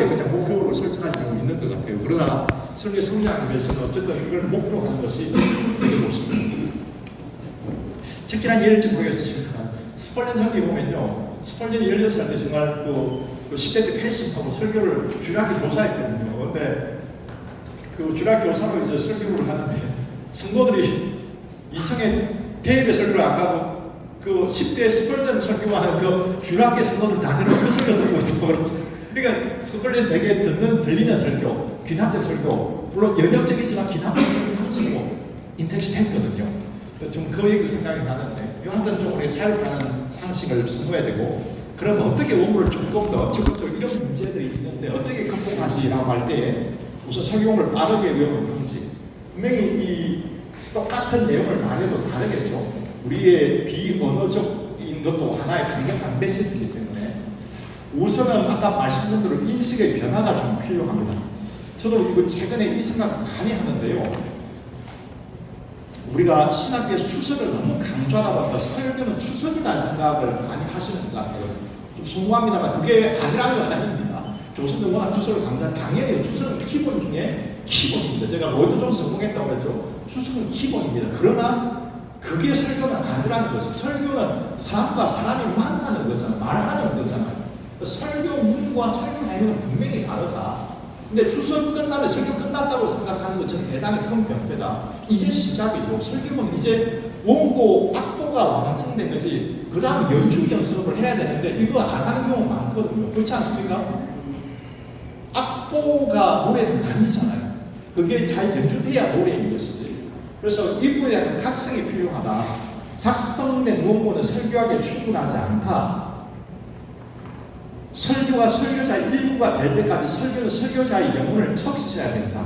단순하게 그냥 목표로 설정할 경우 있는 것 같아요. 그러나 설교 성장하기 위해서는 어쨌든 이걸 목표로 하는 것이 되게 좋습니다. 특별한 예를 좀 보겠습니다. 스펄전 전기 보면요, 스펄전이 16살 때 정말 그 10대 때 패싱하고 설교를 주일학교 교사했거든요. 근데 그 주일학교 교사로 이제 설교를 하는데 성도들이 2층에 대예배 설교를 안 가고 그 10대 스펄전 설교하는 그 주일학교 성도들 다니는 그 설교 듣고 있다고 그러죠. 그러니까 스펄전 되게 들리는 설교, 귀납적 설교, 물론 연역적이지만 귀납적 설교 방식으로 인텍시 했거든요. 좀 그 얘기 생각이 나는데, 이한테는 좀 우리가 자유하는 방식을 선도해야 되고, 그럼 어떻게 원고를 조금 더 적극적으로 이런 문제들이 있는데 어떻게 극복하시라고 할 때 우선 설교를 빠르게 외우는 방식, 분명히 이 똑같은 내용을 말해도 다르겠죠. 우리의 비언어적인 것도 하나의 강력한 메시지이기 때문에 우선은 아까 말씀드린 대로 인식의 변화가 좀 필요합니다. 저도 이거 최근에 이 생각 많이 하는데요. 우리가 신학교에서 추석을 너무 강조하다 보니까 설교는 추석이라는 생각을 많이 하시는 것 같아요. 좀 송구합니다만 그게 아니라는 건 아닙니다. 교수는 워낙 추석을 강조하는, 당연히 추석은 기본 중에 기본입니다. 제가 로이드 존스 전공했다고 했죠. 추석은 기본입니다. 그러나 그게 설교는 아니라는 거죠. 설교는 사람과 사람이 만나는 거잖아요. 말하는 거잖아요. 설교문과 설교 내용은 분명히 다르다. 근데 추석 끝나면 설교 끝났다고 생각하는 것 저는 대단히 큰 병폐다. 이제 시작이죠. 설교는 이제 원고, 악보가 완성된 거지. 그 다음 연주 연습을 해야 되는데 이거 안 하는 경우 많거든요. 그렇지 않습니까? 악보가 노래는 아니잖아요. 그게 잘 연주돼야 노래인 것이지. 그래서 이 부분에 대한 각성이 필요하다. 작성된 원고는 설교하기에 충분하지 않다. 설교가 설교자의 일부가 될 때까지 설교는 설교자의 영혼을 적셔야 된다.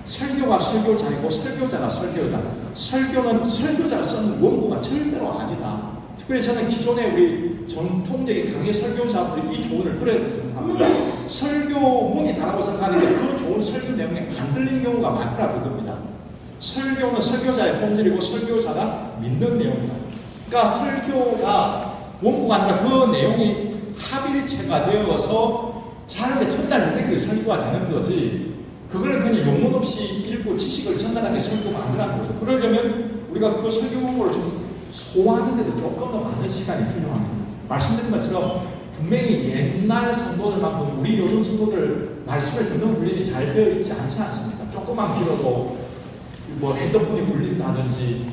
설교가 설교자이고 설교자가 설교자. 설교는 설교자가 쓴 원고가 절대로 아니다. 특별히 저는 기존에 우리 전통적인 강의 설교자분들이 이 조언을 들어야 된다고 생각합니다. 설교문이 다라고 생각하는데 그 좋은 설교 내용이 안 들리는 경우가 많더라 그겁니다. 설교는 설교자의 본질이고 설교자가 믿는 내용이다. 그러니까 설교가 원고가 아니라 그 내용이 합일체가 되어서 잘하게 전달할 때 그게 설교가 되는 거지. 그걸 그냥 영혼 없이 읽고 지식을 전달하는 게 설교가 아니라는 거죠. 그러려면 우리가 그 설교 원고를 좀 소화하는데도 조금 더 많은 시간이 필요합니다. 말씀드린 것처럼 분명히 옛날 성도들만큼 우리 요즘 성도들 말씀을 듣는 훈련이 잘 되어 있지 않지 않습니까? 조금만 빌어도 뭐 핸드폰이 울린다든지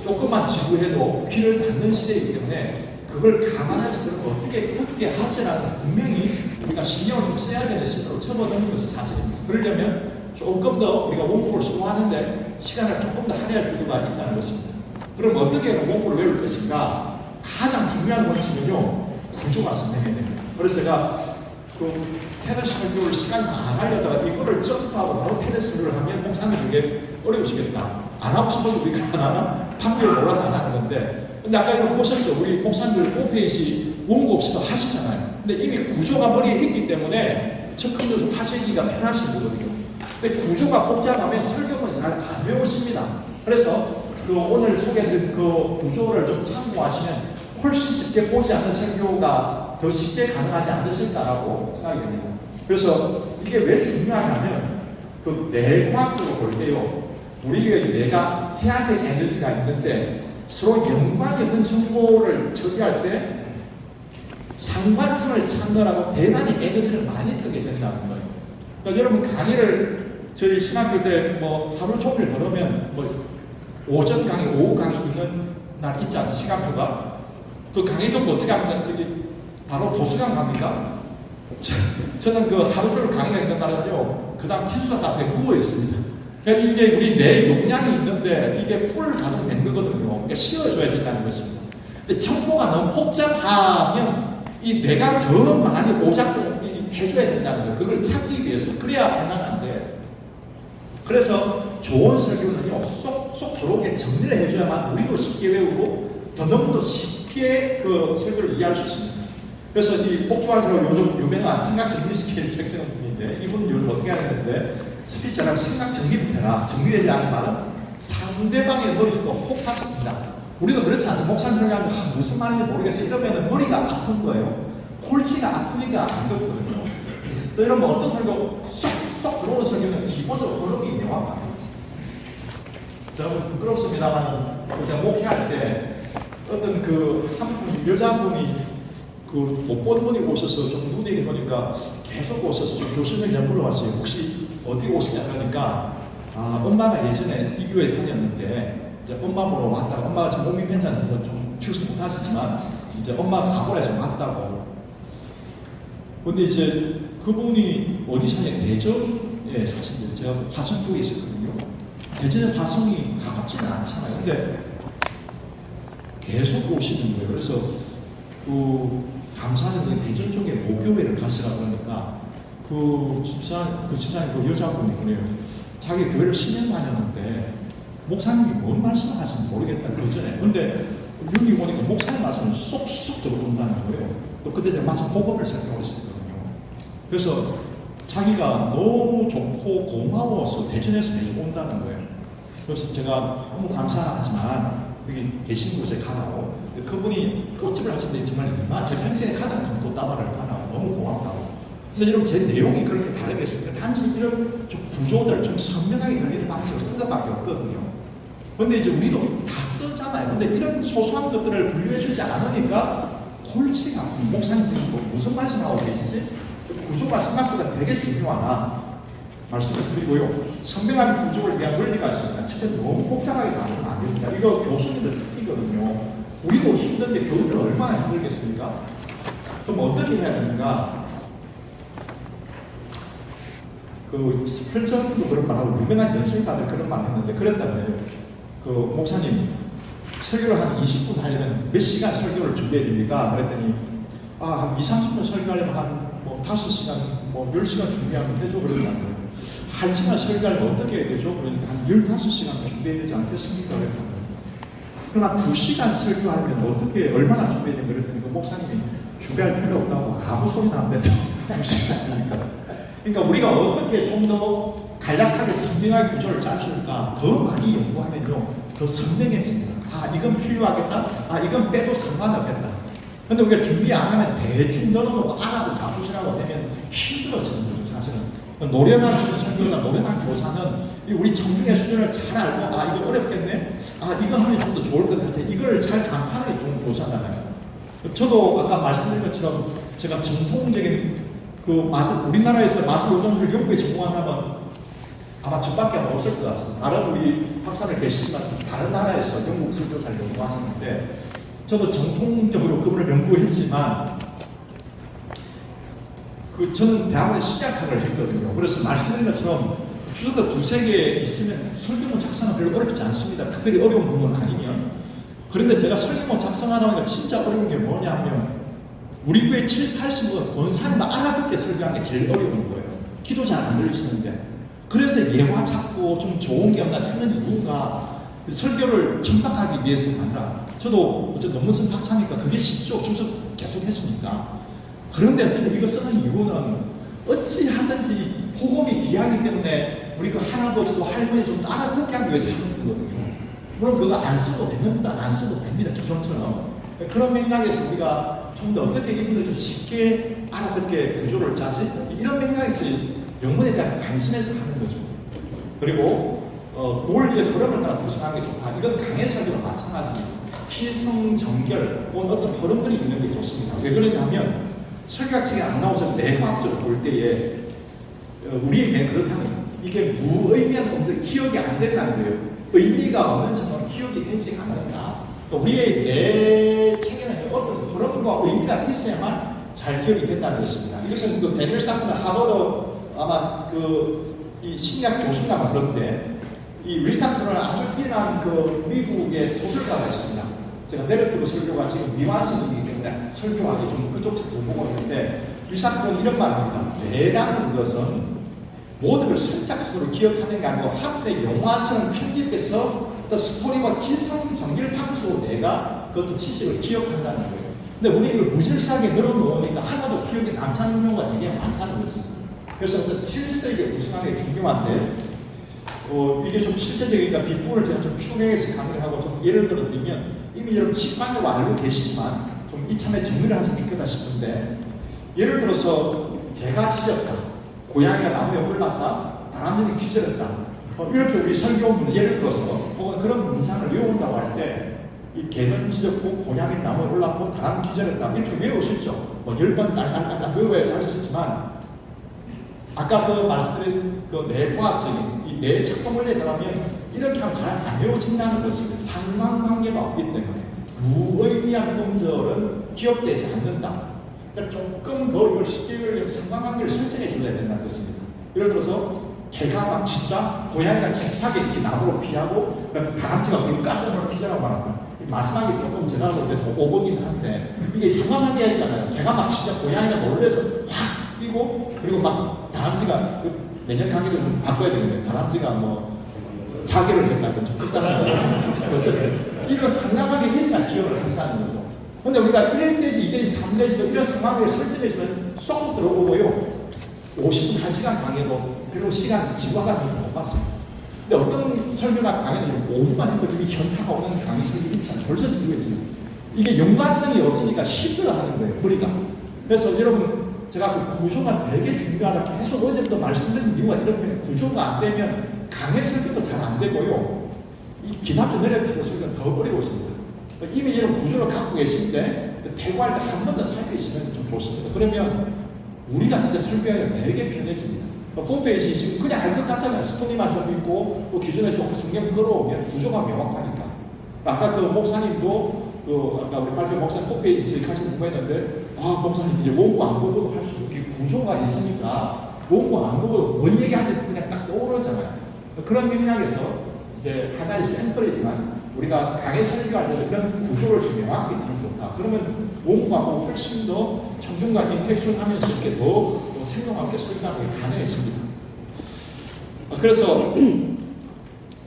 조금만 지구해도 귀를 닫는 시대이기 때문에 그걸 감안해서 그런 거 어떻게 듣게 하지라는 분명히 우리가 신경을 좀 써야 되는 시대로 접어드는 것이 사실입니다. 그러려면 조금 더 우리가 원고를 소화하는데 시간을 조금 더 할애할 필요가 있다는 것입니다. 그럼 어떻게 원고를 외울 것인가? 가장 중요한 원칙은요, 구조가 선택해야 됩니다. 그래서 제가 그 테드 설교를 시간이 안 하려다가 이거를 점프하고 바로 테드 설교를 하면 목사님 그게 어려우시겠다. 안 하고 싶어서 우리가 안 하나? 방법을 몰라서 안 하는 건데, 근데 아까 이거 보셨죠? 우리 목사님들 홈페이지 원고 없이도 하시잖아요. 근데 이미 구조가 머리에 있기 때문에 접근도 좀 하시기가 편하신 거거든요. 근데 구조가 복잡하면 설교문이 잘 안 외우십니다. 그래서 그 오늘 소개해드린 그 구조를 좀 참고하시면 훨씬 쉽게 보지 않는 설교가 더 쉽게 가능하지 않으실까라고 생각이 됩니다. 그래서 이게 왜 중요하냐면 그 뇌과학적으로 볼 때요, 우리가 뇌가 제한된 에너지가 있는데 서로 연관이 없는 정보를 처리할 때 상관성을 찾느라고 대단히 에너지를 많이 쓰게 된다는 거예요. 그러니까 여러분 강의를 저희 신학교 때 뭐 하루 종일 들으면 뭐 오전 강의, 오후 강의 있는 날 있지 않습니까? 시간표가. 그 강의 듣고 어떻게 합니까? 저기 바로 도서관 갑니까? 저는 그 하루 종일 강의가 있는 날은요, 그 다음 기숙사 가서 누워 있습니다. 그러니까 이게 우리 뇌 용량이 있는데 이게 풀 가동된 거거든요. 그러니까 쉬어줘야 된다는 것입니다. 근데 정보가 너무 복잡하면 이 뇌가 더 많이 오작동 해줘야 된다는 거예요. 그걸 찾기 위해서. 그래야 편안한데. 그래서 좋은 설교는요, 쏙쏙 들어오게 정리를 해줘야만 우리도 쉽게 외우고 더 너무도 쉽게 그 설교를 이해할 수 있습니다. 그래서 이 복주아들로 요즘 유명한 생각 정리 스킬 책하는 분인데, 이분은 요즘 어떻게 하는데 스피처럼 생각 정리부터 해라. 정리되지 않은 말은 상대방의 머리속도 혹사시킵니다. 우리도 그렇지 않죠. 목사님이 하면 무슨 말인지 모르겠어요. 이러면 머리가 아픈 거예요. 골치가 아프니까 안 듣거든요. 또 이러면 어떤 설교 쏙쏙 들어오는 설교는 기본적으로 흐름이 명확합니다. 저는 부끄럽습니다만 제가 목회할 때 어떤 한 분 여자분이 못 본 분이 오셔서 좀 눈에 보니까 계속 오셔서 좀 교수님 물어봤어요. 혹시 어디 오시냐 그러니까 엄마가 예전에 이 교회 다녔는데 이제 엄마 보러 왔다. 엄마가 지금 몸이 괜찮아서 좀 출석 못하시지만 이제 엄마가 가보라 좀 왔다고. 근데 이제 그분이 어디 사냐 대전에 사시는데 제가 화성 쪽에 있었거든요. 대전에 화성이 가깝지는 않잖아요. 근데 계속 오시는 거예요. 그래서 감사하는 대전 쪽에 모교회를 가시라고 그러니까 집사님 그 여자분이 그래요. 자기 교회를 10년 다녔는데 목사님이 뭔 말씀을 하시는지 모르겠다 그러잖아요. 근데 여기 보니까 목사님 말씀을 쏙쏙 들어본다는 거예요. 또 그때 제가 마침 복음을 설교하고 있었거든요. 그래서 자기가 너무 좋고 고마워서 대전에서 매주 온다는 거예요. 그래서 제가 너무 감사하지만 여기 계신 곳에 가라고. 그분이 꽃집을 하시는데 정말 제 평생에 가장 큰 꽃다발을 받아 너무 고맙다고. 근데 여러분 제 내용이 그렇게 다르겠습니까? 단지 이런 좀 구조들 좀 선명하게 들리는 방식을 쓴 것밖에 없거든요. 근데 이제 우리도 다 쓰잖아요. 근데 이런 소소한 것들을 분류해주지 않으니까 골치가 아픈 목사님 지금 무슨 말씀하고 계시지? 구조가 생각보다 되게 중요하다 말씀을 드리고요. 선명한 구조를 위한 논리가 있습니다. 첫째 너무 복잡하게 만들면 안 됩니다. 이거 교수님들 특기거든요. 우리도 힘든데 교수들 얼마나 힘들겠습니까? 그럼 어떻게 해야 되는가? 스펠전도 그런 말하고 유명한 연설가들 그런 말 했는데 그랬다고요. 목사님 설교를 한 20분 하려면 몇 시간 설교를 준비해야 됩니까? 그랬더니 한 2~30분 설교하려면 한 5시간, 10시간 준비하면 되죠? 그랬다고요. 1시간 설교하려면 어떻게 해야 되죠? 그러니까 한 15시간 준비해야 되지 않겠습니까? 그랬다고요. 그러나 2시간 설교하려면 얼마나 준비해야 되는가? 그랬더니 그 목사님이 준비할 필요 없다고 아무 소리나 안 된다고 2시간이니까. 그러니까 우리가 어떻게 좀 더 간략하게 선명한 구조를 짤 수 있을까 더 많이 연구하면요 더 선명해집니다. 이건 필요하겠다. 이건 빼도 상관없겠다. 근데 우리가 준비 안 하면 대충 넣어놓고 알아도 자수시라고 되면 힘들어지는 거죠. 사실은 노련한 설교나 노련한 교사는 우리 청중의 수준을 잘 알고 이거 어렵겠네. 이거 하면 좀 더 좋을 것 같아. 이걸 잘 간파하는 게 좋은 교사잖아요. 저도 아까 말씀드린 것처럼 제가 전통적인 우리나라에서 마술 요정술 연구에 전공한다면 아마 저밖에 없을 것 같습니다. 다른 우리 박사들 계시지만 다른 나라에서 영국 설교사를 연구하셨는데 저도 전통적으로 그분을 연구했지만 저는 대학원에 신약학을 했거든요. 그래서 말씀드린 것처럼 주석가 2~3개 있으면 설교문 작성은 별로 어렵지 않습니다. 특별히 어려운 부분은 아니면. 그런데 제가 설교문 작성하다 보니까 진짜 어려운 게 뭐냐 하면 우리 교회 70~80은 권사님 알아듣게 설교하는 게 제일 어려운 거예요. 기도 잘 안 들리시는데. 그래서 예화 찾고 좀 좋은 게 없나 찾는 이유가 설교를 정답하기 위해서가 아니라 저도 어제 논문선 박사니까 그게 쉽죠. 주석 계속 했으니까. 그런데 어쨌든 이거 쓰는 이유는 어찌하든지 복음이 귀하기 때문에 우리 그 할아버지도 할머니 좀 알아듣게 하기 위해서 하는 거거든요. 물론 그거 안 써도 됩니다. 안 써도 됩니다. 기존처럼. 그런 맥락에서 우리가 좀 더 어떻게 이분들 좀 쉽게 알아듣게 구조를 짜지? 이런 맥락에서 영문에 대한 관심에서 하는 거죠. 그리고 논리의 흐름을 따라 구성하는 게 좋다. 이건 강의 설교와 마찬가지입니다. 희성정결 혹은 어떤 흐름들이 있는 게 좋습니다. 왜 그러냐면 설교학책에 안 나오서 내과학적으로 볼 때에 우리에게 그렇다면 이게 무의미한 것들이 기억이 안 된다는 거예요. 의미가 없는 점은 기억이 되지 않는다. 우리의 내 책에는 어떤 흐름과 의미가 있어야만 잘 기억이 된다는 것입니다. 이것은 데니얼 사크나 하버드 아마 이 심리학 교수가 그런데 이 리사크는 아주 뛰어난 미국의 소설가가 있습니다. 제가 내러티브 설교가 지금 미완성이기 때문에 설교하기 좀 그쪽 책 좀 보고 있는데 리사크는 이런 말을 합니다. 뇌라는 것은 모든 걸 선착순으로 기억하는 게 아니고 한편의 영화처럼 편집돼서 어떤 스토리와 기성정기를 방식으로 내가 그 어떤 지식을 기억한다는 거예요. 근데 우리 이걸 무질서하게 늘어놓으니까 하나도 기억이 남지 않는 경우가 되게 많다는 것입니다. 그래서 어떤 질서있게 구성하는 게 중요한데 이게 좀 실제적이니까 뒷부분을 제가 좀 추가해서 강의를 하고 좀 예를 들어 드리면 이미 여러분 직관적으로 알고 계시지만 좀 이참에 정리를 하시면 좋겠다 싶은데 예를 들어서 개가 짖었다, 고양이가 나무에 올랐다, 다람쥐는 기절했다. 이렇게 우리 설교문을 예를 들어서 혹은 그런 문장을 외운다고 할 때 이 개는 짖었고 고양이는 나무에 올랐고 다람쥐 기절했다 이렇게 외울 수 있죠. 10번 딸딸딸 외워야지 할 수 있지만 아까 그 말씀드린 그 뇌과학적인 이 뇌 작동을 내더라면 이렇게 하면 잘 안 외워진다는 것입니다. 상관관계가 없기 때문에 무의미한 음절은 기억되지 않는다. 그러니까 조금 더 이걸 쉽게 외우려면 상관관계를 설정해 줘야 된다는 것입니다. 예를 들어서 개가 막 진짜 고양이가 잽싸게 이렇게 나무로 피하고 그러니까 다람쥐가 그걸 깜짝 놀라 기절하고 말았다. 마지막에 조금 제가 볼 때 좀 오버긴 한데 이게 상관관계가 있잖아요. 개가 막 진짜 고양이가 놀래서 확 뛰고 그리고 막 다람쥐가 내년 강의도 좀 바꿔야 되는데 다람쥐가 뭐 자결을 했다든 좀 끝나는 어쨌든 이런 상관관계가 있어야 기억을 한다는 거죠. 근데 우리가 1대지, 2대지, 3대지도 이런 상관관계를 설정해주면 쏙 들어오고요. 50분, 1시간 강의도 별로 시간 지구하다는 못 봤습니다. 근데 어떤 설교나 강의는 5분만 해도 이미 현타가 오는 강의 설교 있잖아요. 벌써 지루해지고. 이게 연관성이 없으니까 힘들어하는 거예요, 머리가. 그래서 여러분, 제가 그 구조가 되게 중요하다 계속 어제부터 말씀드린 이유가 이런 거예요. 구조가 안 되면 강의 설교도 잘 안 되고요. 이 기납주 내려티브 설교는 더 어려워집니다. 이미 이런 구조를 갖고 계실 때, 대구할 때 한 번 더 살피시면 좀 좋습니다. 그러면 우리가 진짜 설교하기가 되게 편해집니다. 홈페이지 지금 그냥 알 것 같잖아요. 스토리만 좀 있고 또 기존에 좀 성경 걸어오면 구조가 명확하니까. 아까 그 목사님도 아까 우리 발표 목사님 홈페이지 같이 공부했는데 목사님 이제 원고 안 보고도 할 수 있게 구조가 있으니까 원고 안 보고도 뭔 얘기하는지 그냥 딱 떠오르잖아요. 그런 맥락에서 이제 하나의 샘플이지만 우리가 강의 설교할 때 이런 구조를 좀 명확히 하는 게 좋다. 그러면 원고하고 훨씬 더 청중과 인텍션 하면서 이렇게 더 생동하게 설교하는 게 가능해집니다. 그래서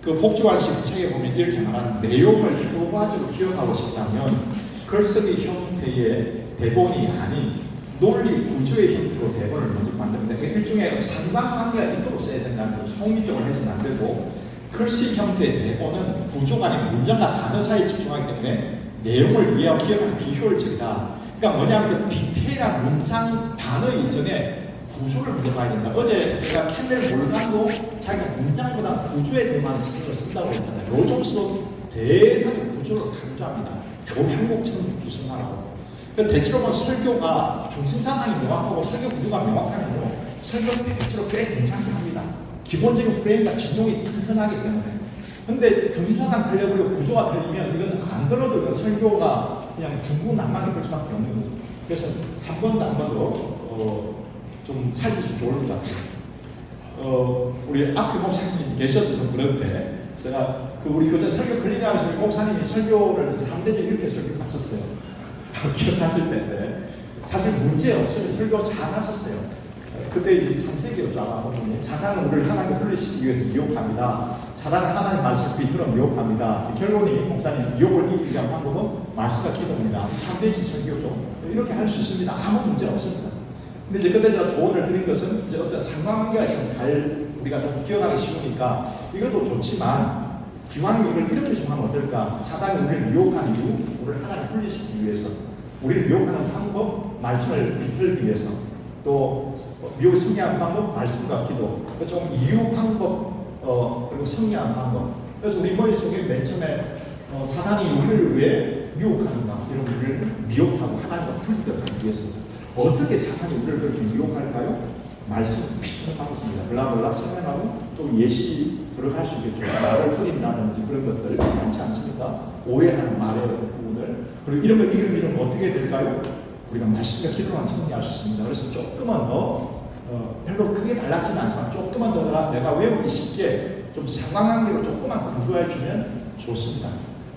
그 복지관식 책에 보면 이렇게 말하는 내용을 효과적으로 기억하고 싶다면 글쓰기 형태의 대본이 아닌 논리 구조의 형태로 대본을 먼저 만듭니다. 일종의 상관관계가 있도록 써야 된다는 거죠. 독립적으로 해서는 안 되고 글씨 형태의 대본은 구조가 아닌 문장과 단어 사이에 집중하기 때문에 내용을 이해하고 기억하는 비효율적이다. 그러니까 뭐냐면 디테일한 문장 단어 이전에 구조를 먼저 봐야 된다. 어제 제가 캔넬 몰간도 자기가 문장보다 구조에 더 많은 신경을 쓴다고 했잖아요. 로종스도 대단히 구조를 강조합니다. 교향곡처럼 구성하라고. 대체로 보면 설교가 중심사상이 명확하고 설교 구조가 명확하면요. 설교는 대체로 꽤 괜찮게 합니다. 기본적인 프레임과 진용이 튼튼하기 때문에. 근데 중심사상 틀려버리고 구조가 틀리면 이건 안 들어도 이건 설교가 그냥 중구난방이 될 수밖에 없는 거죠. 그래서 한 번 더 좀 살피시면 좋을 것 같아요. 우리 앞에 목사님 계셔서 좀 그런데 제가 우리 그때 설교 클리닉하면서 목사님이 설교를 3대절 이렇게 설교했었어요. 기억하실 텐데 사실 문제 없으면 설교 잘 하셨어요. 그때 이제 창세기였죠. 아마 보면 사단은 우리를 하나님께 분리시키기 위해서 미혹합니다. 사단은 하나님 말씀을 비틀어 미혹합니다. 결론이 목사님 미혹을 이기기 위한 방법은 말씀과 기도입니다. 3대신 설교죠. 이렇게 할 수 있습니다. 아무 문제 없습니다. 근데 이제 그때 제가 조언을 드린 것은 이제 어떤 상관관계가 있으면 잘 우리가 좀 기억하기 쉬우니까 이것도 좋지만 기왕 이걸 이렇게 좀 하면 어떨까? 사단이 우리를 미혹하는 이유, 우리를 하나님 분리시키기 위해서, 우리를 미혹하는 방법, 말씀을 비틀기 위해서, 또 미혹을 승리하는 방법, 말씀과 기도, 좀 이유 방법, 그리고 승리하는 방법. 그래서 우리 머릿속에 맨 처음에 사단이 우리를 왜 미혹하는가? 이런 우리를 미혹하고 하나님과 분리하기 위해서입니다. 어떻게 사탄이 우리를 그렇게 미혹할까요? 말씀을 비틀어가겠습니다. 블라블라 설명하고 또 예시 들어갈 수 있겠죠. 말을 흐린다든지 그런 것들 많지 않습니까? 오해하는 말의 부분을. 그리고 이런 거 이름 어떻게 될까요? 우리가 말씀과 기도만 승리할 수 있습니다. 그래서 조금만 더 별로 크게 달라지는 않지만 조금만 더 내가 외우기 쉽게 좀 상관관계로 조금만 구조해 주면 좋습니다.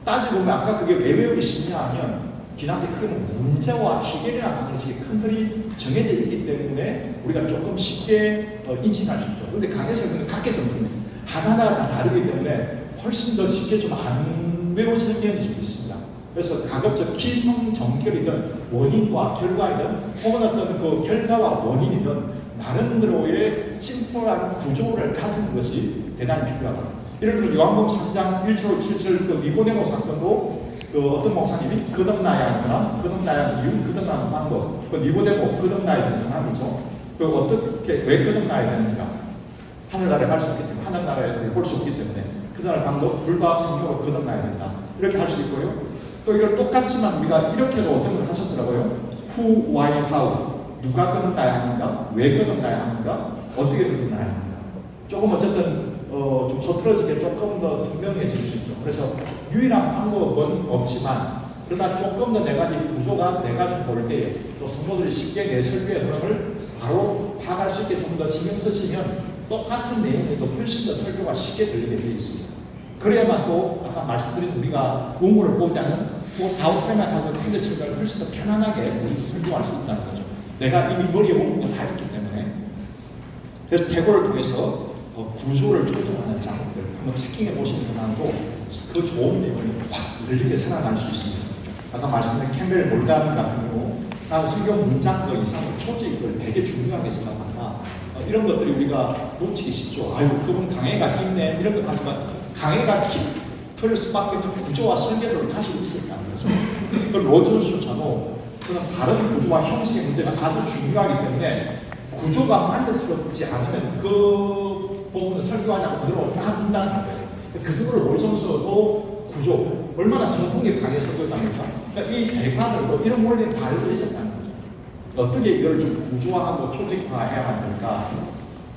따지고 보면 아까 그게 왜 외우기 쉽냐 하면 기남의 큰 문제와 해결이라는 방식이 큰 틀이 정해져 있기 때문에 우리가 조금 쉽게 인식할 수 있죠. 그런데 강해설교는 각계 전문입니다. 하나하나가 다 다르기 때문에 훨씬 더 쉽게 좀 안 외워지는 면이 좀 있습니다. 그래서 가급적 기성정결이든 원인과 결과이든 혹은 어떤 그 결과와 원인이든 나름대로의 심플한 구조를 가지는 것이 대단히 필요하다. 예를 들어 요한복음 3장 1절 7절 그 니고데모 사건도 어떤 목사님이 거듭나야 하는 사람, 거듭나야 하는 이유, 거듭나는 방법, 그 니고데모 거듭나야 되는 사람이죠. 그 어떻게 왜 거듭나야 되는가? 하늘나라에 갈 수 없기 때문에, 하늘나라에 볼 수 없기 때문에 그 나라 방법 불과 성경으로 거듭나야 된다. 이렇게 할 수 있고요. 또 이걸 똑같지만 우리가 이렇게도 어떤 걸 하셨더라고요. Who, why, how. 누가 거듭나야 하는가? 왜 거듭나야 하는가? 어떻게 거듭나야 하는가? 조금 어쨌든 좀 허틀어지게 조금 더 선명해질 수 있죠. 그래서 유일한 방법은 없지만 그러나 조금 더 내가 이 구조가 내가 좀 볼 때에 또 성도들이 쉽게 내 설교의 흐름을 바로 파악할 수 있게 좀 더 신경 쓰시면 똑같은 내용에도 훨씬 더 설교가 쉽게 들리게 되어 있습니다. 그래야만 또 아까 말씀드린 우리가 원고를 보지 않은 또 아웃라인만 하고 텐데 설교를 훨씬 더 편안하게 우리도 설교할 수 있다는 거죠. 내가 이미 머리에 원고가 다 있기 때문에. 그래서 태고를 통해서 구조를 조정하는 작업들 한번 체킹해 보시는 것만도 그 좋은 내용을 확 들리게 살아갈 수 있습니다. 아까 말씀드린 캠벨 몰간 같은 경우 나는 성경 문장 그 이상의 초직을 되게 중요하게 생각한다. 이런 것들이 우리가 놓치기 쉽죠. 아유 그분 강해가 힘내 이런 건 하지만 강해가 힘을 수밖에 없는 구조와 설계도를 가지고 있었다는 거죠. 그 로저수차도 저는 다른 구조와 형식의 문제가 아주 중요하기 때문에 구조가 만족스럽지 않으면 그 부분을 설교하냐고 그대로 놔둔다는 거예요. 그 정도로 로이존스도 구조 얼마나 정통이 강해 설교자입니까? 그러니까 이 대관을 이런 원리를 다 알고 있었다는 거죠. 어떻게 이걸 좀 구조화하고 조직화해야 합니까?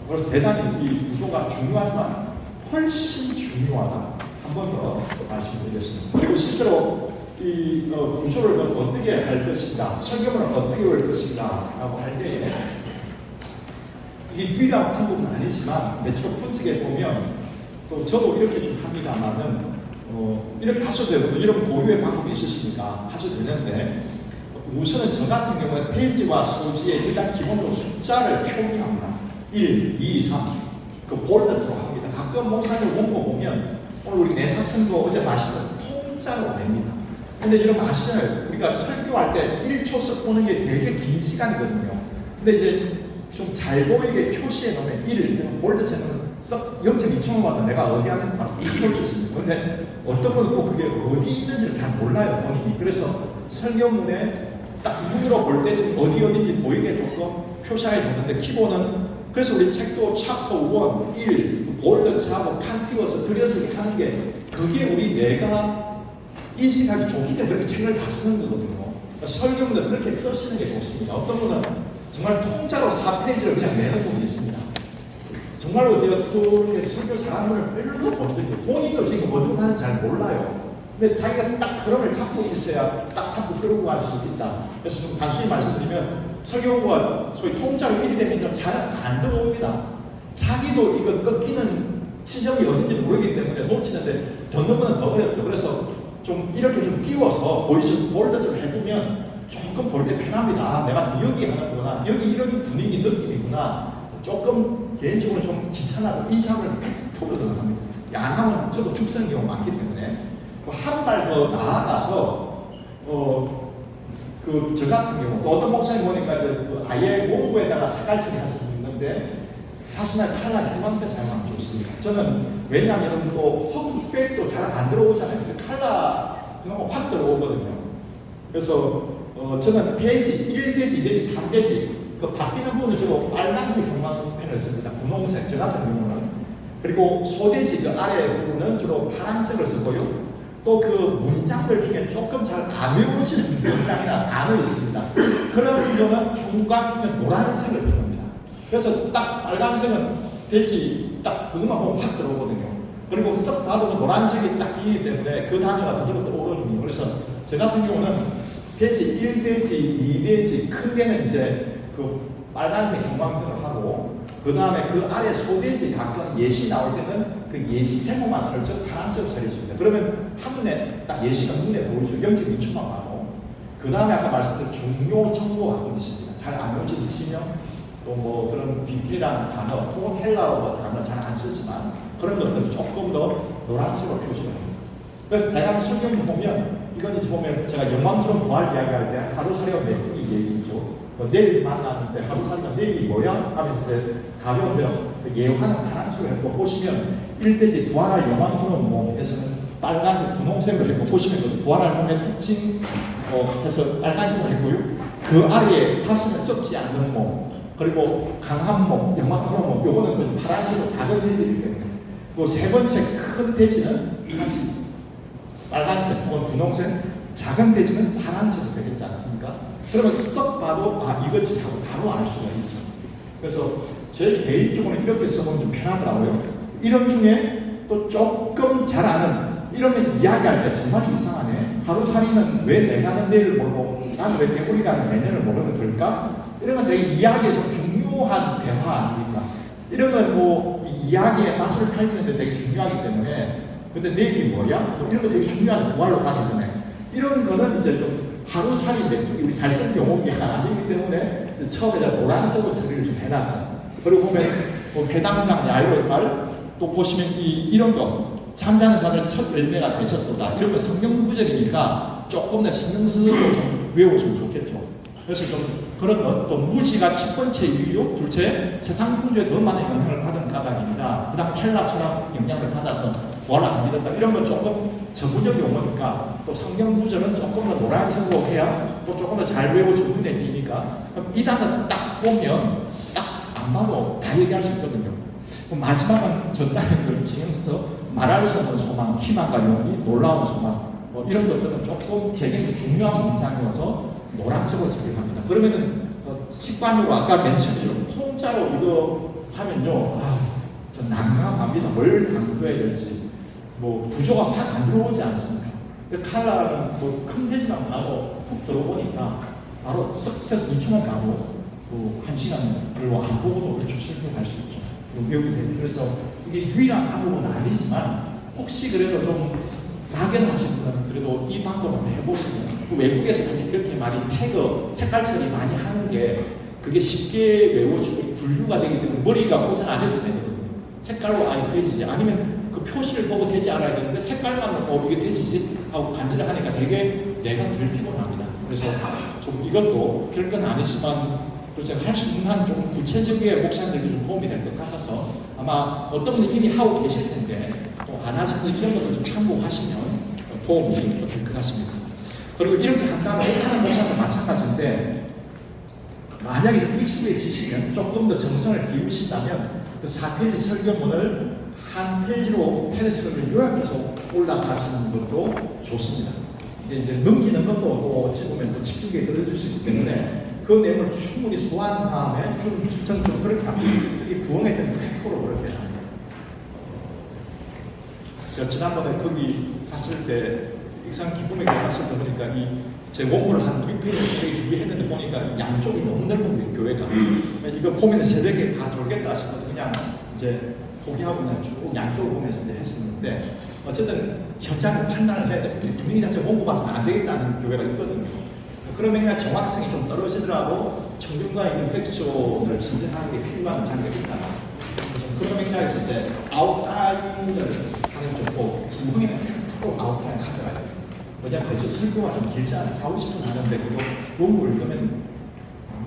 그래서 대단히 이 구조가 중요하지만 훨씬 중요하다. 한 번 더 말씀드리겠습니다. 그리고 실제로 이 구조를 어떻게 할 것인가, 설교문을 어떻게 올 것인가라고 할 때에 이게 유일한 방법은 아니지만 대충 분석해 보면 또 저도 이렇게 좀 합니다만은 이렇게 하셔도 되고 이런 고유의 방법이 있으시니까 하셔도 되는데 우선은 저 같은 경우는 페이지와 소지에 일단 기본적으로 숫자를 표기합니다. 1, 2, 3 그 볼드처럼 합니다. 가끔 목사님 원고 보면 오늘 우리 내 학생도 어제 말씀을 통짜로 냅니다. 근데 여러분 아시잖아요. 우리가 설교할 때 1초씩 보는 게 되게 긴 시간이거든요. 근데 이제 좀 잘 보이게 표시해 놓으면 1, 볼드처럼 썩 0.2초만 봐도 내가 어디 하는지 바로 볼 수 있습니다. 근데 어떤 분은 또 그게 어디 있는지를 잘 몰라요, 본인이. 그래서 설교문에 딱 눈으로 볼 때 지금 어디인지 보이게 조금 표시해 줬는데 기본은 그래서 우리 책도 챕터 1, 1, 볼드하고 칸 띄워서 들여쓰기 하는 게 그게 우리 뇌가 인식하기 좋기 때문에 그렇게 책을 다 쓰는 거거든요. 그러니까 설교문을 그렇게 쓰시는 게 좋습니다. 어떤 분은 정말 통짜로 4페이지를 그냥 내는 분이 있습니다. 정말로 제가 그렇게 설교 잘하는 분을 별로 본 적이 없어요. 본인도 지금 어떻게 하는지 잘 몰라요. 근데 자기가 딱 흐름을 잡고 있어야 딱 잡고 끌고 갈 수 있다. 그래서 좀 단순히 말씀드리면 설교가 소위 통짜로 1이 되면 잘 안 들어옵니다. 자기도 이거 꺾이는 지점이 어딘지 모르기 때문에 놓치는데 듣는 분은 더 어렵죠. 그래서 좀 이렇게 좀 띄워서 보이시 볼드 좀 해주면 조금 볼 때 편합니다. 아, 내가 좀 여기 하는구나. 여기 이런 분위기 느낌이구나. 조금 개인적으로 좀 귀찮아도 이 작업을 100% 들어갑니다. 안 하면 저도 죽는 경우 많기 때문에 한 발 더 나아가서 저 같은 경우 또 어떤 목사님 보니까 아예 원고에다가 색깔 처리하실 수 있는데 자신의 칼라 형광펜 사용하면 좋습니다. 저는 왜냐하면 또 흑백도 잘 안 들어오잖아요. 칼라 확 들어오거든요. 그래서 저는 페이지 1대지, 2대지, 3대지 그 바뀌는 부분은 주로 빨간색 형광펜을 씁니다. 분홍색, 저 같은 경우는. 그리고 소대지 그 아래 부분은 주로 파란색을 쓰고요. 또 그 문장들 중에 조금 잘 안 외워지는 문장이나 단어 있습니다. 그런 경우는 형광펜 노란색을 표현합니다. 그래서 딱 빨간색은 대지 딱 그것만 보면 확 들어오거든요. 그리고 썩 봐도 노란색이 딱 있기 때문에 그 단어가 그대로 떠오르거든요. 그래서 저 같은 경우는 대지 1대지, 2대지 큰 데는 이제 그 빨간색 형광펜을 하고 그 다음에 그 아래 소대지 가끔 예시 나올 때는 그 예시 제목만 설정 파란색으로 처리해줍니다. 그러면 한눈에 딱 예시가 눈에 보이죠. 0.2초만 봐도. 그 다음에 아까 말씀드린 중요 정보 가끔 있습니다. 잘 안 외워지시면 또 뭐 그런 디테일한 단어 혹은 헬라어 단어 잘 안 쓰지만 그런 것들은 조금 더 노란색으로 표시를 합니다. 그래서 대강 성경 보면 이건 이제 보면 제가 영광스러운 부활 이야기할 때 하루살이와 메뚜기 얘기죠. 내일 만나는데 하루살이가 내일이 뭐야? 하면서 이제 가벼운 제가 예언하는 파란색을 했고 보시면 1대지 부활할 영광스러운 몸에서는 빨간색, 분홍색으로 했고 보시면 그 부활할 몸의 특징 해서 빨간색으로 했고요. 그 아래에 다시는 썩지 않는 몸 그리고 강한 몸, 영막으로 몸, 요거는 그 파란색으로 작은 대지이기 때문에. 그 세 번째 큰 대지는 다시 빨간색 혹은 분홍색, 작은 대지는 파란색으로 되겠지 않습니까? 그러면 썩 봐도 아 이거지 하고 바로 알 수가 있죠. 그래서 제 개인적으로 이렇게 써보면 좀 편하더라고요. 이런 중에 또 조금 잘 아는 이러면 이야기할 때 정말 이상하네. 하루살이는 왜 내가 는 내일을 모르고 나는 왜 우리가 내년을 모르는 걸까? 이러면 되게 이야기에 좀 중요한 대화 아닙니까? 이런 건 뭐 이야기의 맛을 살리는데 되게 중요하기 때문에 근데 내일이 뭐야? 뭐 이런 거 되게 중요한 부활로 가기 전에 이런 거는 이제 좀 하루살이인데 우리 잘 쓰는 용어가 아니기 때문에 처음에 노란색으로 처리를 좀 해놨죠. 그리고 보면 뭐 회당장 야유의 딸 또 보시면 이런 거 잠자는 자들 첫 열매가 되셨도다. 이런 건 성경 구절이니까 조금 더 신경쓰고 좀 외워주면 좋겠죠. 그래서 좀 그런 것, 또 무지가 첫 번째 이유, 둘째 세상 풍조에 더 많은 영향을 받은 까닭입니다. 그 다음 헬라 철학 영향을 받아서 부활을 안 믿었다. 이런 건 조금 전문적 용어니까 또 성경 구절은 조금 더 노란색으로 해야 또 조금 더 잘 외워지고 눈에 띄니까 이 단어 딱 보면 딱 안 봐도 다 얘기할 수 있거든요. 마지막은 전단의 걸 신경 써서 말할 수 없는 소망, 희망과 용기, 놀라운 소망 뭐 이런 것들은 조금 제게 중요한 문장이어서 노란색으로 처리합니다. 그러면은 직관적으로 아까 맨 처음에 통짜로 이거 하면요, 저 난감합니다. 뭘 강조해야 될지 뭐 구조가 확 안 들어오지 않습니까? 칼라는 뭐 큰 페이지만 봐도 훅 들어오니까 바로 쓱쓱 2초만 봐도 한 시간 별로 안 보고도 대충 설명할 수 있죠. 그래서 이게 유일한 방법은 아니지만 혹시 그래도 좀 막연하신 분은 그래도 이 방법 한번 해보시면 외국에서 이렇게 많이 태그 색깔 처리 많이 하는 게 그게 쉽게 외워지고 분류가 되기 때문에 머리가 고생 안 해도 되거든요. 색깔로 아예 되지지 아니면 그 표시를 보고 되지 않아야 되는데 색깔만 이게 되지지 하고 간지를 하니까 되게 내가 덜 피곤합니다. 그래서 좀 이것도 별건 아니지만 할 수 있는 한 좀 구체적인 목사님들이 좀 도움이 될 것 같아서 아마 어떤 분이 이미 하고 계실 텐데 또 안 하신 분 이런 것도 좀 참고하시면 도움이 될 것 같습니다. 그리고 이렇게 한다면 못하는 목사도 마찬가지인데 만약에 좀 익숙해지시면 조금 더 정성을 기울이신다면 그 4페이지 설교문을 한 페이지로 테레스를 요약해서 올라가시는 것도 좋습니다. 이제 넘기는 것도 어찌 보면 또 집중력이 떨어질 수 있기 때문에 그 내용을 충분히 소화한 다음에 저는 좀 그렇게 합니다. 특히 부흥회 때는 100% 그렇게 합니다. 제가 지난번에 거기 갔을 때 익산 기쁨에 갔을 때 보니까 제 원고를 한 6페이지 준비했는데 보니까 양쪽이 너무 넓은 거예요, 교회가. 이거 보면 새벽에 다 졸겠다 싶어서 그냥 이제 포기하고 그냥 쭉 양쪽을 보면서 이제 했었는데 어쨌든 현장을 판단을 해야 됩니다. 분위기 자체 원고 봐서는 안 되겠다는 교회가 있거든요. 그러면 정확성이 좀 떨어지더라도 청중과의 임팩션을 선택하는 게 필요한 장벽이 있다. 그런 맥락에서 이제 아웃라인을 하는 쪽고 기본에는 100% 아웃라인 가져가야 돼요. 왜냐하면 대충 설교가 좀 길지 않아요. 4, 50분 하는데 그거 너무 읽으면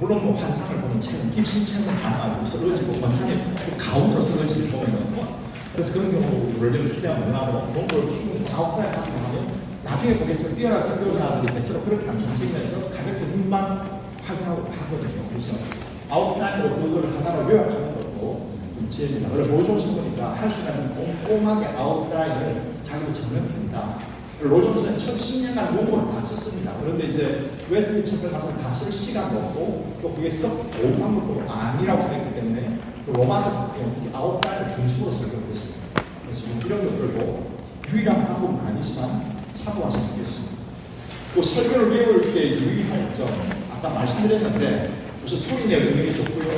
물론 뭐 환상을 보는 체험, 입신 체험은 가능하고 쓰러지고 원장이 가운데로 쓰러지고 보면 그래서 그런 경우 원래는 기대하면 못하고 그런 걸 충분히 아웃라인 가져가면 나중에 보게 좀 뛰어난 설교자들이 대체로 그렇게 안 움직이면서 가볍게 눈만 확인하고 하거든요. 그래서 아웃라인으로 그걸 하나로 요약하는 것도 좀 지혜입니다. 원래 로존스 보니까 할 수 있는 꼼꼼하게 아웃라인을 자기도 적는 편이다. 로존스는 첫 10년간 원고를 다 썼습니다. 그런데 이제 웨슬리 챕터 가서 다 쓸 시간도 없고 또 그게 썩 좋은 방법도 아니라고 생각했기 때문에 로마서 아웃라인을 중심으로 설교를 했습니다. 그래서 이런 것들도 유일한 방법은 아니지만 참고하시면 되겠습니다. 또 설교를 외울 때 유의할 점, 아까 말씀드렸는데 무슨 소리내 의미가 좋고요.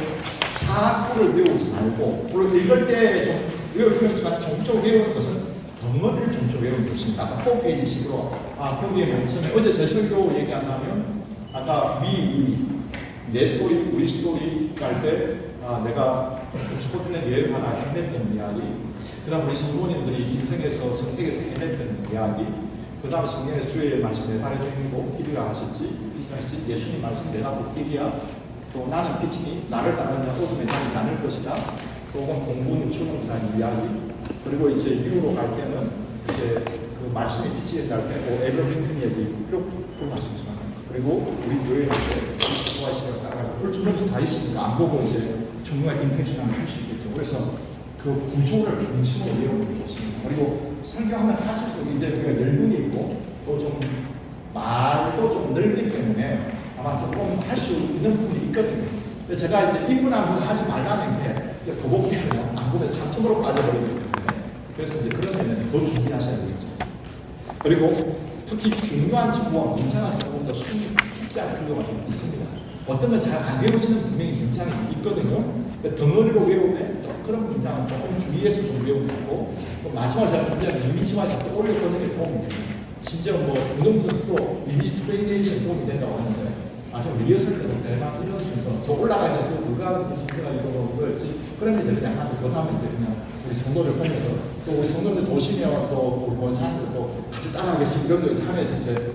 사구를 외우지 말고 물론 읽을 때 좀 외울 필요있지만 전국적으로 외우는 것은 덩어리를 전체로 외우는 게 좋습니다. 아까 4페이지식으로 거기에 맨 처음에 어제 제 설교 얘기한다면 아까 내 스토리, 우리 스토리 할 때 내가 스코틀랜드 여행 하나 해냈던 이야기 그 다음 우리 신부모님들이 인생에서 선택에서 해냈던 이야기 그 다음에 성경에서 주의 말씀 내달의 중이고 길이라 하셨지 비슷하시지 예수님 말씀 내다보 길이야 또 나는 빛이니 나를 따르는 자 어둠에 다니지 않을 것이다 또 공부는 추동사의 이야기 그리고 이제 유로 갈 때는 이제 그 말씀이 빛이 된다 할 때 에브러링 큰 얘기 이렇게 말씀하시면 그리고 우리 교회에 좋아하시고 따라가고 얼추면서 다 있으니까 안 보고 이제 정말 인텐션을 할 수 있겠죠. 그래서 그 구조를 중심으로 외우는 게 좋습니다. 그리고 설교하면 하실수록 이제 우리가 연륜이 있고 또 좀 말도 좀 늘기 때문에 아마 조금 할 수 있는 부분이 있거든요. 근데 제가 이제 인문학을 하지 말라는 게 더보기에는 안 보면 상처로 빠져버리기 때문에 그래서 이제 그런 면에서 더 준비하셔야 되겠죠. 그리고 특히 중요한 정보와 문장은 조금 더 숙지할 필요가 좀 있습니다. 어떤 건 잘 안 외워지는 분명히 문장이 있거든요. 덩어리로 외우면 좀 그런 문장은 조금 주의해서 좀 외우면 되고 또 마지막으로 제가 준비한 이미지와 자꾸 올려보는 게 도움이 됩니다. 심지어 뭐 운동선수도 이미지 트레이닝에 도움이 된다고 하는데 아주 리허설 때도 내가 이런 순서 저 올라가서 저 불가하는 순서가 이거 뭐였지 그러면 이제 그냥 아주 그 다음에 이제 그냥 우리 성도를 보면서 또 우리 성도들 조심해요 또 우리 본 사람들 또 같이 따라가겠습니다 이런 거 하면서 이제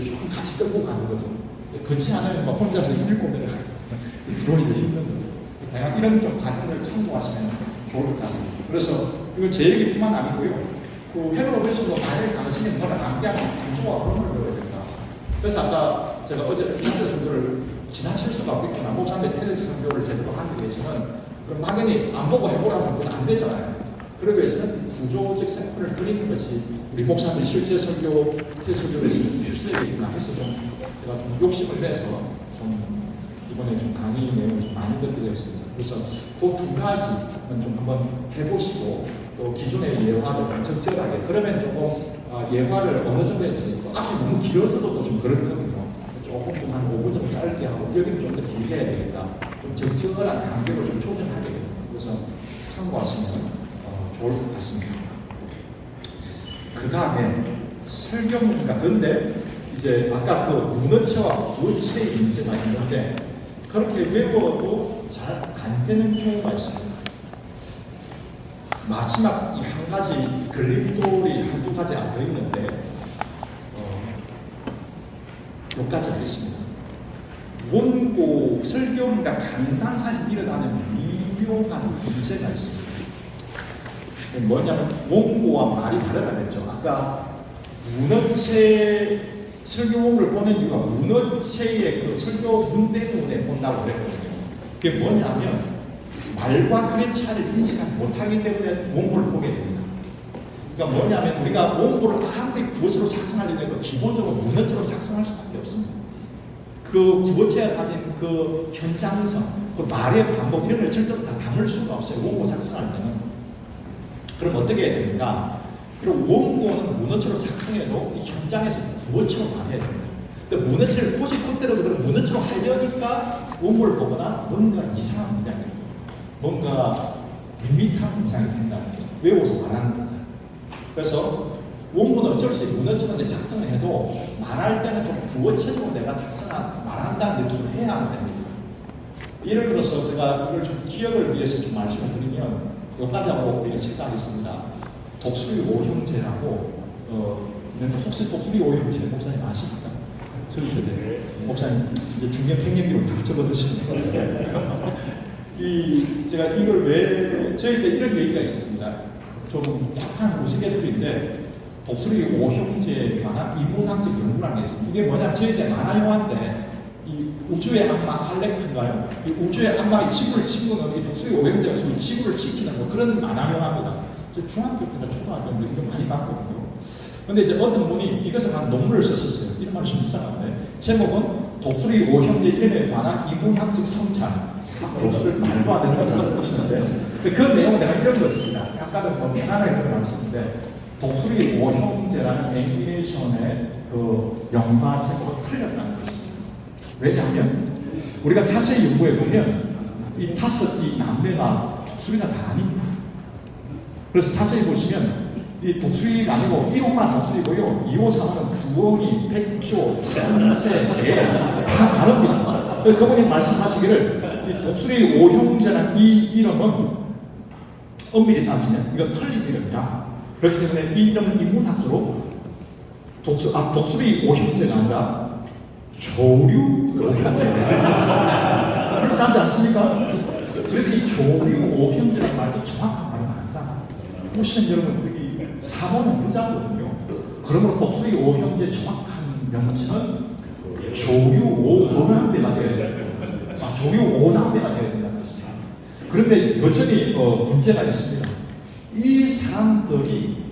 쭉 같이 끌고 가는 거죠. 그렇지 않으면 막 혼자서 읽고 내려가요. 그래서 이제 힘든 거죠. 다양한 이런 좀 과정을 참고하시면 좋을 것 같습니다. 그래서 이건 제 얘기뿐만 아니고요. 그 헬로베이션도 말을 당신이 뭐라 남기하는 구조와 흐름을 배워야 된다. 그래서 아까 제가 어제 피난교 선교를 지나칠 수가 없겠구나. 목사님의 테레스 선교를 제대로 하기 위해서는 그럼 막연히 안 보고 해보라는 건 안 되잖아요. 그러기 위해서는 구조적 샘플을 그리는 것이 우리 목사님의 실제 설교, 테레스 설교를 필수해야 되겠구나 해서 좀 제가 좀 욕심을 내서 좀 이번에 좀 강의 내용을 좀 많이 듣게 되었습니다. 그래서 그 두 가지는 좀 한번 해보시고 또 기존의 예화를 좀 적절하게 그러면 조금 예화를 어느 정도인지 또 앞이 너무 길어져도 좀 그렇거든요. 조금 좀 한 5분 정도 짧게 하고 여기는 좀 더 길게 해야 되겠다. 좀 적절한 간격을 좀 조정해야 되겠다. 그래서 참고하시면 좋을 것 같습니다. 그 다음에 설교문과 근데 이제 아까 그 문어체와 구어체의 문제가 있는데 그렇게 외워도 잘 안 되는 경우가 있습니다. 마지막 이 한 가지 그림돌이 한두 가지 안 더 있는데 몇 가지가 있습니다. 원고 설교문과 강단사에 일어나는 미묘한 문제가 있습니다. 뭐냐면 원고와 말이 다르다 그랬죠. 아까 문어체 설교문을 보는 이유가 문어체의 그 설교 문대문에 본다고 그랬거든요. 그게 뭐냐면 말과 글의 차이를 인식하지 못하기 때문에 원고를 보게 됩니다. 그러니까 뭐냐면 우리가 원고를 아무리 구어체로 작성하려고 해도 기본적으로 문어체로 작성할 수밖에 없습니다. 그 구어체가 가진 그 현장성, 그 말의 반복 이런 걸 절대로 다 담을 수가 없어요. 원고 작성할 때는. 그럼 어떻게 해야 됩니까? 그리고 원고는 문어체로 작성해도 이 현장에서 구어체로 말해야 됩니다. 근데 문어체를 고집콧대로 그대로 문어체로 하려니까 원고를 보거나 뭔가 이상한 문장이 됩니다. 뭔가 밋밋한 문장이 된다는 거죠. 외워서 말하는 겁니다. 그래서 원고는 어쩔 수 없이 문어체로 작성을 해도 말할 때는 좀 구어체로 내가 말한다는 느낌을 해야 하면 됩니다. 예를 들어서 제가 이걸 좀 기억을 위해서 좀 말씀을 드리면 여기까지 하고 우리가 식사하겠습니다. 독수리 오형제라고 있는데 혹시 독수리 오형제 목사님 아십니까? 저희 세대 목사님 이제 중요한 팽력기로 다 적어두시는 거예요. 제가 이걸 왜 저희 때 이런 얘기가 있었습니다. 좀 약간 우스갯소리인데 독수리 오형제에 관한 인문학적 연구라는 게 있습니다. 이게 뭐냐면 저희 때 만화 영화인데 이 우주의 악마 할렉트인가요? 이 우주의 악마가 지구를 침공하는 이 독수리 오형제가 소위 지구를 지키는 뭐 그런 만화 영화입니다. 저 중학교 때나 초등학교 때 이거 많이 봤거든요. 근데 이제 어떤 분이 이것을 한 논문을 썼었어요. 이런 말이 좀 이상한데 제목은 독수리 오형제 이름에 관한 인문학적 성찰. 독수리를 말도 안 되는 걸 잘못 붙이는데 그 내용은 내가 이런 것입니다. 약간은 뭐 편안하게 그런 말을 썼는데 독수리 오형제라는 애니메이션의 그 영화 제목을 틀렸다는 것입니다. 왜냐하면 우리가 자세히 연구해 보면 이 남매가 독수리가 다 아닙니다. 그래서 자세히 보시면 이 독수리가 아니고 1호만 독수리고요. 2호, 3호는 구원이, 백조, 참새, 개 다 다릅니다. 그래서 그분이 말씀하시기를 이 독수리 오형제라는 이 이름은 엄밀히 따지면 이건 틀린 이름이다. 그렇기 때문에 이 이름은 인문학적으로 독수리 오형제가 아니라 조류 오형제입니다. 불쌍하지 않습니까? 그런데 이 조류 오형제라는 말이 정확한 말은 아니다. 보시면 여러분 여기 4번은 여자거든요. 그러므로 독수리 오형제 정확한 명칭은 조류 오형제가 돼야 돼요. 조류 5남매가 되어야 된다는 것입니다. 그런데 여전히 문제가 있습니다. 이 사람들이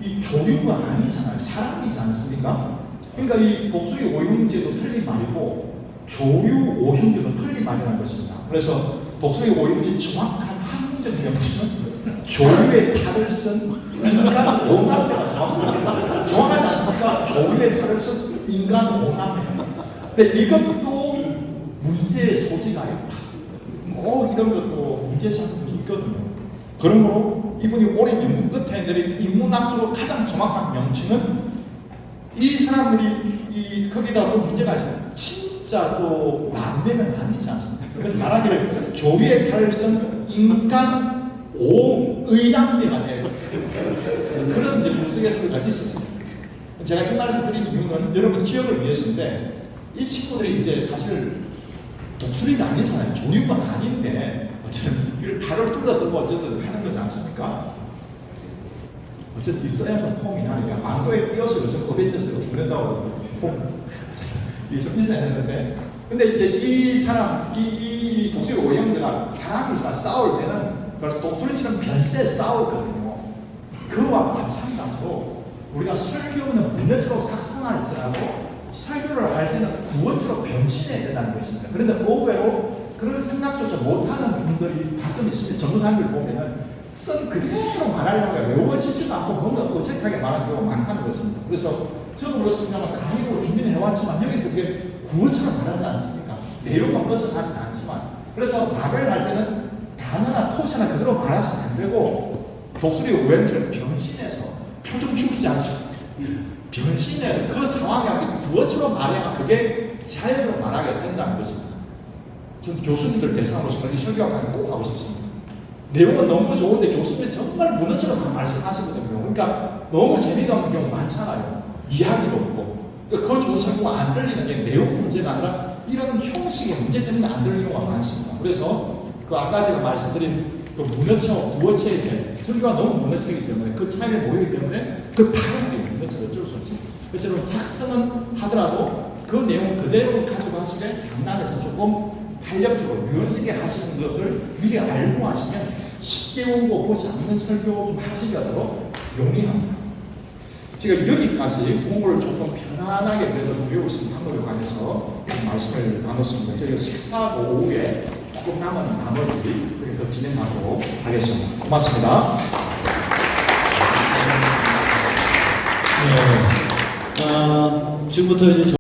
이 조류가 아니잖아요. 사람이지 않습니까? 그러니까 이 독수리 오형제도 틀린 말이고 조류 오형제도 틀린 말이라는 것입니다. 그래서 독수리 오형제 정확한 학문적 명칭은 조류의 탈을 쓴 인간 오남매가 정확합니다. 정확하지 않습니까? 조류의 탈을 쓴 인간 오남매. 근데 이것도 문제의 소지가 있다. 이런 것도 문제상이 있거든요. 그러므로 이분이 오랜 연구 끝에 내린 인문학적으로 가장 정확한 명칭은 이 사람들이 거기다 또 문제가 있어요. 진짜 또 남매는 아니지 않습니까? 그래서 말하기를 조류의 탈을 쓴 인간 오의남매가 돼요. 그런 이제 우스갯소리가 있었습니다. 제가 이 말을 드린 이유는 여러분 기억을 위해서인데 이 친구들이 이제 사실 독수리가 아니잖아요. 조류가 아닌데 어쨌든 이걸 발을 뚫어서 뭐 어쨌든 하는 거지 않습니까? 어쨌든 있어야 좀 폼이 나니까 망토에 띄어서 좀 어벤져스가 죽는다고 폼 이게 좀 있어야 되는데 근데 이제 이 사람 이 독수리 오형제가 사람이지만 싸울 때는 독수리처럼 변신해서 싸우거든요. 그와 마찬가지로 우리가 설교는 문어처럼 삭선할지라도 설교를 할 때는 구원처럼 변신해야 된다는 것입니다. 그런데 의외로 그런 생각조차 못하는 분들이 가끔 있습니다. 전도사님들 보면은 선 그대로 말하려고 해요. 외워지지도 않고 뭔가 어색하게 말하는 경우가 많다는 것입니다. 그래서 저도 그렇습니다만 강의로 준비는 해왔지만 여기서 그게 구원처럼 말하지 않습니까? 내용은 벗어나지는 않지만 그래서 말을 할 때는 단어나 토시나 그대로 말해서는 안 되고 독수리 오형제를 변신해서 표정 죽이지 않습니다. 변신해서 그 상황에 구어처럼 말해야 그게 자연스럽게 말하게 된다는 것입니다. 저는 교수님들 대상으로서 이 설교 강의 꼭 하고 싶습니다. 내용은 너무 좋은데 교수님들이 정말 문어처럼 다 말씀하시거든요. 그러니까 너무 재미가 없는 경우 많잖아요. 이야기도 없고 그 좋은 설교가 안 들리는 게 내용 문제가 아니라 이런 형식의 문제 때문에 안 들리는 경우가 많습니다. 그래서 그 아까 제가 말씀드린 그 문어체와 구어체의 차이, 설교가 너무 문어체이기 때문에 그 차이를 모르기 때문에 그 발음이 문어체가 어쩔 수 없지. 그래서 여러분 작성은 하더라도 그 내용 그대로 가지고 하시되 장난에서 조금 탄력적으로 유연성 있게 하시는 것을 미리 알고 하시면 쉽게 오고 보지 않는 설교 좀 하시려고 용이합니다. 제가 여기까지 공부를 조금 편안하게 그래도 좀 외울 수 있는 방법에 관해서 말씀을 나눴습니다. 저희가 식사하고 오후에 조금 남은 나머지 그렇게 더 진행하도록 하겠습니다. 고맙습니다. 네. 지금부터 이제